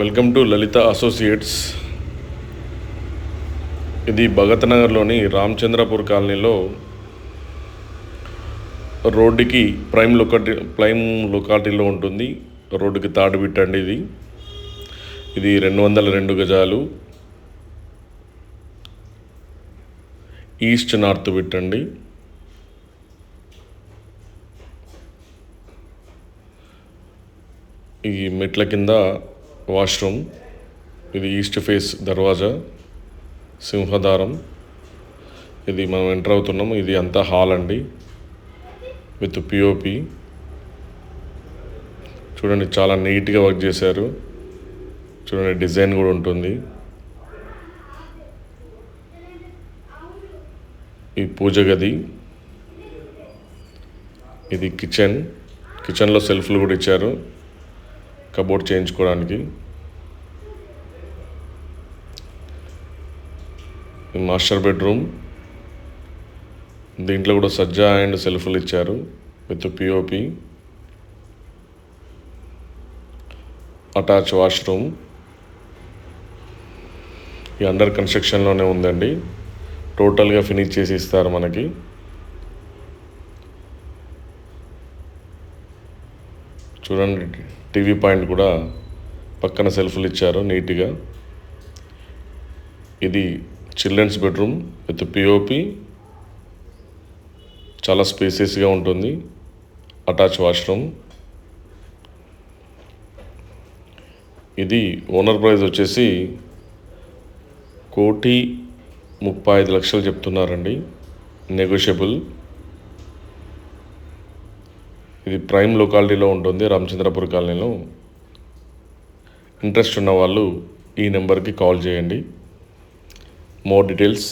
Welcome to Lalitha associates. ఇది భగత్ నగర్లోని రామచంద్రపూర్ కాలనీలో రోడ్డుకి ప్రైమ్ లొకాలిటీలో ఉంటుంది. రోడ్డుకి తాడు బిట్టండి. ఇది 202 గజాలు, ఈస్ట్ నార్త్ బిట్టండి. ఈ మెట్ల కింద వాష్రూమ్. ఇది ఈస్ట్ ఫేస్ దర్వాజా, సింహదారం. ఇది మనం ఎంటర్ అవుతున్నాము. ఇది అంతా హాల్ అండి, విత్ పిఓపి. చూడండి, చాలా నీట్గా వర్క్ చేశారు. చూడండి, డిజైన్ కూడా ఉంటుంది. ఈ పూజ గది. ఇది కిచెన్లో సెల్ఫ్లు కూడా ఇచ్చారు కబోర్డ్ చేయించుకోవడానికి. Master bedroom. దీంట్లో కూడా సజ్జా అండ్ సెల్ఫ్లు ఇచ్చారు విత్ పిఓపి. Attach washroom. ఈ అండర్ కన్స్ట్రక్షన్లోనే ఉందండి. టోటల్గా ఫినిష్ చేసి ఇస్తారు మనకి. చూడండి, టీవీ పాయింట్ కూడా పక్కన సెల్ఫ్లు ఇచ్చారు నీట్గా. ఇది చిల్డ్రన్స్ బెడ్రూమ్ విత్ పిఓపి. చాలా స్పేసియస్గా ఉంటుంది. Attach washroom. ఇది ఓనర్ ప్రైస్ వచ్చేసి 1,35,00,000 చెప్తున్నారండి, నెగోషియబుల్. ఇది ప్రైమ్ లొకాలిటీలో ఉంటుంది, రామచంద్రపూర్ కాలనీలో. ఇంట్రెస్ట్ ఉన్న వాళ్ళు ఈ నెంబర్కి కాల్ చేయండి. More details